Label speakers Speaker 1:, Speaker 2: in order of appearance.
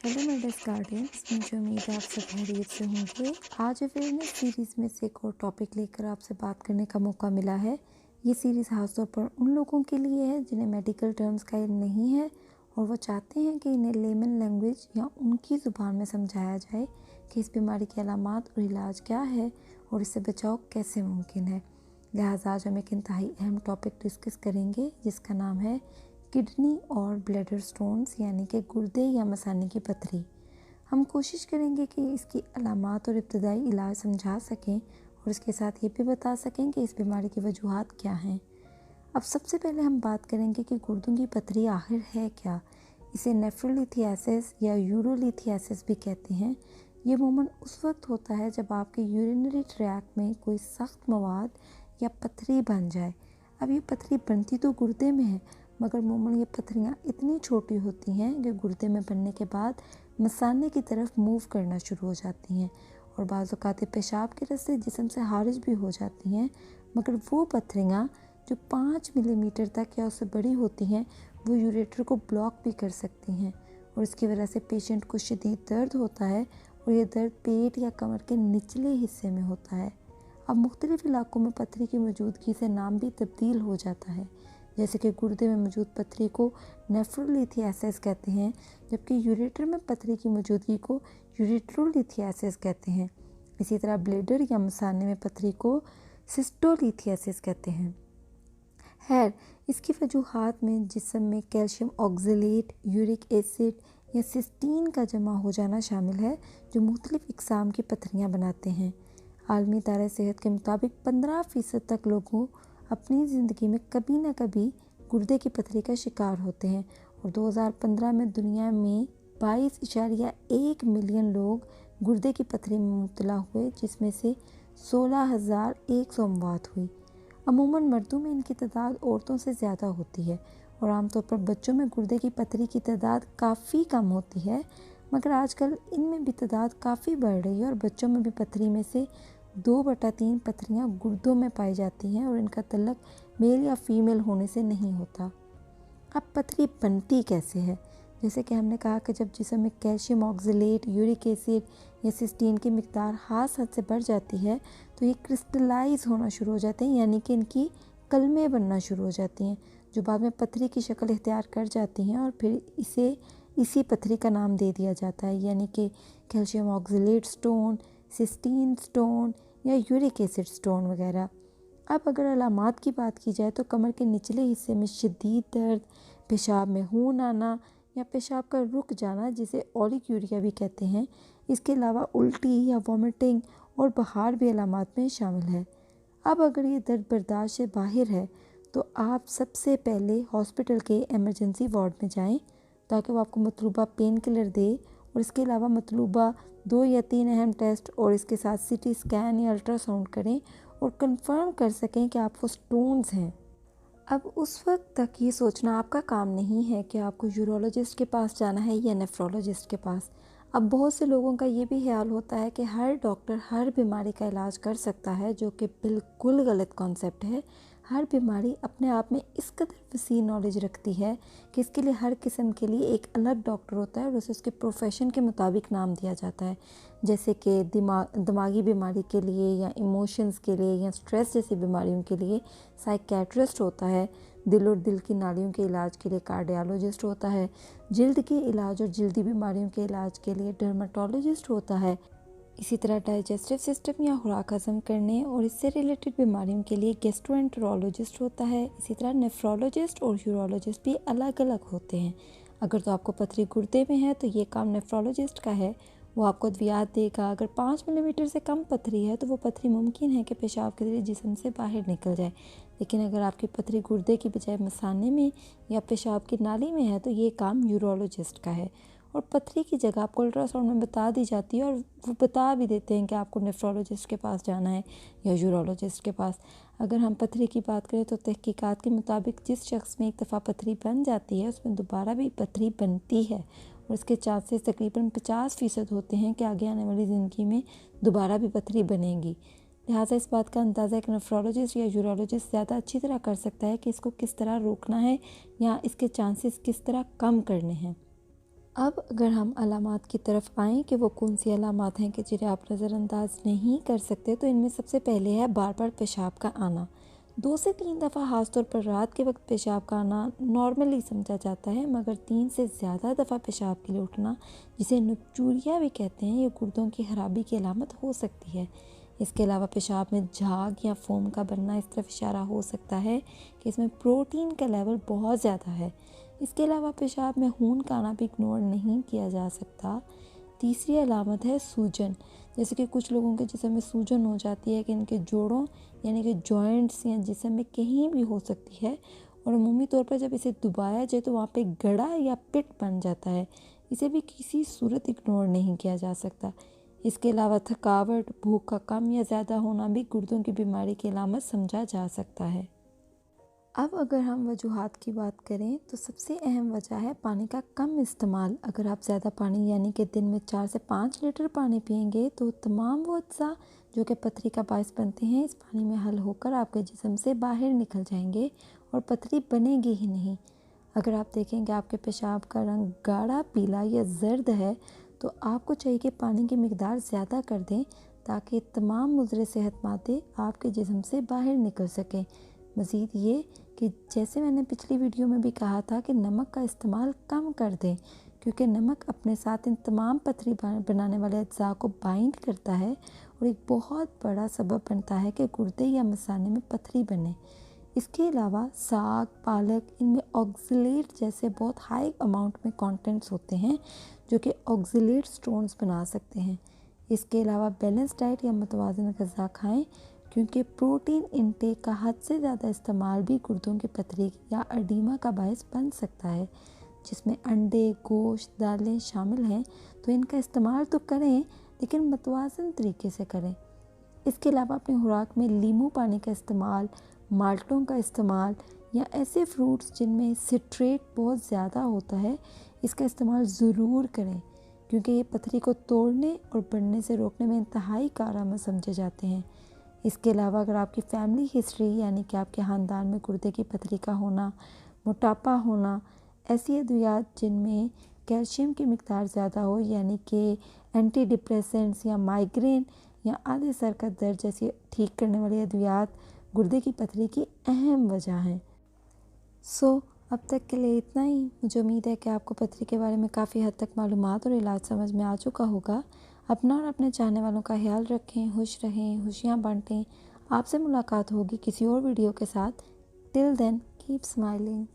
Speaker 1: Hello मेरे dear guardians, मुझे उम्मीद है आप सब खैरियत से होंगे। आज अवेयरनेस सीरीज़ में से एक और टॉपिक लेकर आपसे बात करने का मौका मिला है। ये सीरीज़ खासतौर पर उन लोगों के लिए है जिन्हें मेडिकल टर्म्स का इल्म नहीं है और वो चाहते हैं कि इन्हें लेमन लैंग्वेज या उनकी ज़ुबान में समझाया जाए कि इस बीमारी के अलामात और इलाज क्या है और इससे बचाव कैसे मुमकिन है। लिहाजा आज हम एक इंतहाई अहम टॉपिक डिस्कस करेंगे जिसका नाम है किडनी और ब्लैडर स्टोन्स, यानी कि गुर्दे या मसाने की पथरी। हम कोशिश करेंगे कि इसकी अलामात और इब्तदाई इलाज समझा सकें और इसके साथ ये भी बता सकें कि इस बीमारी की वजूहात क्या हैं। अब सबसे पहले हम बात करेंगे कि गुर्दों की पथरी आखिर है क्या। इसे नेफ्रोलिथियासिस या यूरोलिथियासिस भी कहते हैं। ये अमूमन उस वक्त होता है जब आपके यूरिनरी ट्रैक में कोई सख्त मवाद या पथरी बन जाए। अब ये पथरी बनती तो गुर्दे में है, मगर अमूमन ये पथरियाँ इतनी छोटी होती हैं कि गुर्दे में बनने के बाद मसाने की तरफ मूव करना शुरू हो जाती हैं और बाज़ औक़ात पेशाब के रास्ते जिस्म से खारिज भी हो जाती हैं। मगर वो पथरियाँ जो 5 मिलीमीटर तक या उससे बड़ी होती हैं वो यूरेटर को ब्लॉक भी कर सकती हैं और इसकी वजह से पेशेंट को शदीद दर्द होता है और ये दर्द पेट या कमर के निचले हिस्से में होता है। अब मुख्तलिफ इलाकों में पथरी की मौजूदगी से नाम भी तब्दील हो जाता है, जैसे कि गुर्दे में मौजूद पथरी को नेफ्रोलिथियासिस कहते हैं, जबकि यूरेटर में पथरी की मौजूदगी को यूरेट्रोलिथियासिस कहते हैं। इसी तरह ब्लेडर या मसाने में पथरी को सिस्टोलिथियासिस कहते हैं। खैर, इसकी वजूहात में जिस्म में कैल्शियम ऑक्सलेट, यूरिक एसिड या सिस्टीन का जमा हो जाना शामिल है, जो मुख्तलिफ इकसाम की पथरियाँ बनाते हैं। आलमी इदारे सेहत के मुताबिक 15% तक लोगों अपनी ज़िंदगी में कभी न कभी गुर्दे की पथरी का शिकार होते हैं और 2015 में दुनिया में 22.1 मिलियन लोग गुर्दे की पथरी में मुब्तला हुए, जिसमें से 16,100 अमवात हुई। अमूमन मर्दों में इनकी तादाद औरतों से ज़्यादा होती है और आमतौर पर बच्चों में गुर्दे की पथरी की तादाद काफ़ी कम होती है, मगर आजकल इनमें भी तादाद काफ़ी बढ़ रही है और बच्चों में भी पथरी में से 2/3 पथरियाँ गुर्दों में पाई जाती हैं और इनका तल्लक मेल या फीमेल होने से नहीं होता। अब पथरी बनती कैसे है? जैसे कि हमने कहा कि जब जिस्म में कैल्शियम ऑक्सलेट, यूरिक एसिड या सिस्टीन की मिकदार ख़ास हद से बढ़ जाती है तो ये क्रिस्टलाइज होना शुरू हो जाते हैं, यानी कि इनकी कलमें बनना शुरू हो जाती हैं, जो बाद में पथरी की शक्ल इख्तियार कर जाती हैं और फिर इसी पथरी का नाम दे दिया जाता है, यानी कि calcium oxalate stone, cysteine stone या यूरिक एसिड स्टोन वगैरह। अब अगर अलामात की बात की जाए तो कमर के निचले हिस्से में शदीद दर्द, पेशाब में खून आना या पेशाब का रुक जाना, जिसे ओलिग्यूरिया भी कहते हैं। इसके अलावा उल्टी या वॉमिटिंग और बुखार भी अलामात में शामिल है। अब अगर ये दर्द बर्दाश्त से बाहर है तो आप सबसे पहले हॉस्पिटल के इमरजेंसी वार्ड में जाएं ताकि वो आपको मतलूबा पेन किलर दे और इसके अलावा मतलूबा 2 या 3 अहम टेस्ट और इसके साथ सीटी स्कैन या अल्ट्रासाउंड करें और कंफर्म कर सकें कि आपको स्टोन्स हैं। अब उस वक्त तक ये सोचना आपका काम नहीं है कि आपको यूरोलॉजिस्ट के पास जाना है या नेफ्रोलॉजिस्ट के पास। अब बहुत से लोगों का ये भी ख्याल होता है कि हर डॉक्टर हर बीमारी का इलाज कर सकता है, जो कि बिल्कुल गलत कॉन्सेप्ट है। हर बीमारी अपने आप में इस कदर वसी नॉलेज रखती है कि इसके लिए हर किस्म के लिए एक अलग डॉक्टर होता है और उसे उसके प्रोफेशन के मुताबिक नाम दिया जाता है। जैसे कि दिमागी बीमारी के लिए या इमोशंस के लिए या स्ट्रेस जैसी बीमारियों के लिए साइकेट्रिस्ट होता है, दिल और दिल की नाड़ियों के इलाज के लिए कार्डियोलॉजिस्ट होता है, जल्द के इलाज और जल्दी बीमारियों के इलाज के लिए डर्माटोलॉजिस्ट होता है। इसी तरह डाइजेस्टिव सिस्टम या खुराक हज़म करने और इससे रिलेटेड बीमारियों के लिए गैस्ट्रोएंटरोलॉजिस्ट होता है। इसी तरह नेफ्रोलॉजिस्ट और यूरोलॉजिस्ट भी अलग अलग होते हैं। अगर तो आपको पथरी गुर्दे में है तो ये काम नेफ्रोलॉजिस्ट का है, वो आपको अद्वियात देगा। अगर 5 मिलीमीटर से कम पथरी है तो वो पथरी मुमकिन है कि पेशाब के जरिए जिस्म से बाहर निकल जाए, लेकिन अगर आपकी पथरी गुर्दे की बजाय मसाने में या पेशाब की नाली में है तो ये काम यूरोलॉजिस्ट का है। और पथरी की जगह आपको अल्ट्रासाउंड में बता दी जाती है और वो बता भी देते हैं कि आपको नेफ्रोलॉजिस्ट के पास जाना है या यूरोलॉजिस्ट के पास। अगर हम पथरी की बात करें तो तहकीकात के मुताबिक जिस शख्स में एक दफ़ा पथरी बन जाती है उसमें दोबारा भी पथरी बनती है और इसके चांसेस तकरीबन 50% होते हैं कि आगे आने वाली ज़िंदगी में दोबारा भी पथरी बनेगी। लिहाजा इस बात का अंदाज़ा एक नेफ्रोलॉजिस्ट या यूरोलॉजिस्ट ज़्यादा अच्छी तरह कर सकता है कि इसको किस तरह रोकना है या इसके चांसेस किस तरह कम करने हैं। अब अगर हम अलामात की तरफ आएँ कि वो कौन सी अलामात हैं कि जिन्हें आप नज़रअंदाज नहीं कर सकते, तो इनमें सबसे पहले है बार बार पेशाब का आना। 2 से 3 दफ़ा ख़ासतौर पर रात के वक्त पेशाब का आना नॉर्मली समझा जाता है, मगर 3 से ज़्यादा दफ़ा पेशाब के लिए उठना, जिसे नुक्चूरिया भी कहते हैं, ये गुर्दों की खराबी की अलामत हो सकती है। इसके अलावा पेशाब में झाग या फोम का बनना इस तरफ इशारा हो सकता है कि इसमें प्रोटीन का लेवल बहुत ज़्यादा है। इसके अलावा पेशाब में खून का आना भी इग्नोर नहीं किया जा सकता। तीसरी अलामत है सूजन, जैसे कि कुछ लोगों के जिस्म में सूजन हो जाती है कि इनके जोड़ों यानी कि जॉइंट्स या जिस्म में कहीं भी हो सकती है, और अमूमी तौर पर जब इसे दबाया जाए तो वहाँ पे गड़ा या पिट बन जाता है। इसे भी किसी सूरत इग्नोर नहीं किया जा सकता। इसके अलावा थकावट, भूख का कम या ज़्यादा होना भी गुर्दों की बीमारी की अलामत समझा जा सकता है। अब अगर हम वजूहात की बात करें तो सबसे अहम वजह है पानी का कम इस्तेमाल। अगर आप ज़्यादा पानी यानी कि दिन में 4 से 5 लीटर पानी पिएंगे तो तमाम वो अज्जा जो कि पथरी का बायस बनते हैं इस पानी में हल होकर आपके जिस्म से बाहर निकल जाएंगे और पथरी बनेगी ही नहीं। अगर आप देखेंगे आपके पेशाब का रंग गाढ़ा पीला या जर्द है तो आपको चाहिए कि पानी की मिकदार ज़्यादा कर दें ताकि तमाम मुज़र सेहत मादे आपके जिस्म से बाहर निकल सकें। मज़ीद ये कि जैसे मैंने पिछली वीडियो में भी कहा था कि नमक का इस्तेमाल कम कर दें, क्योंकि नमक अपने साथ इन तमाम पथरी बनाने वाले अज्जा को बाइंड करता है और एक बहुत बड़ा सबब बनता है कि गुर्दे या मसाने में पथरी बने। इसके अलावा साग, पालक, इनमें ऑक्सलेट जैसे बहुत हाई अमाउंट में कंटेंट्स होते हैं जो कि ऑक्सलेट स्टोन्स बना सकते हैं। इसके अलावा बैलेंस डाइट या मुतवाज़न ग़िज़ा खाएं, क्योंकि प्रोटीन इनटेक का हद से ज़्यादा इस्तेमाल भी गुर्दों की पथरी या एडीमा का बायस बन सकता है। जिसमें अंडे, गोश्त, दालें शामिल हैं, तो इनका इस्तेमाल तो करें लेकिन मुतवाज़न तरीके से करें। इसके अलावा अपनी खुराक में नींबू पानी का इस्तेमाल, माल्टों का इस्तेमाल या ऐसे फ्रूट्स जिनमें सिट्रेट बहुत ज़्यादा होता है, इसका इस्तेमाल ज़रूर करें, क्योंकि ये पथरी को तोड़ने और बढ़ने से रोकने में इंतहाई कारगर समझे जाते हैं। इसके अलावा अगर आपकी फैमिली हिस्ट्री यानी कि आपके ख़ानदान में गुर्दे की पथरी का होना, मोटापा होना, ऐसी अद्वियात जिनमें कैल्शियम की मिकदार ज़्यादा हो यानी कि एंटी डिप्रेसेंट्स या माइग्रेन या आधे सर का दर्द जैसी ठीक करने वाली अद्वियात गुर्दे की पथरी की अहम वजह हैं। अब तक के लिए इतना ही। मुझे उम्मीद है कि आपको पथरी के बारे में काफ़ी हद तक मालूमात और इलाज समझ में आ चुका होगा। अपना और अपने चाहने वालों का ख्याल रखें, खुश रहें, खुशियाँ बांटें। आपसे मुलाकात होगी किसी और वीडियो के साथ। Till then keep smiling.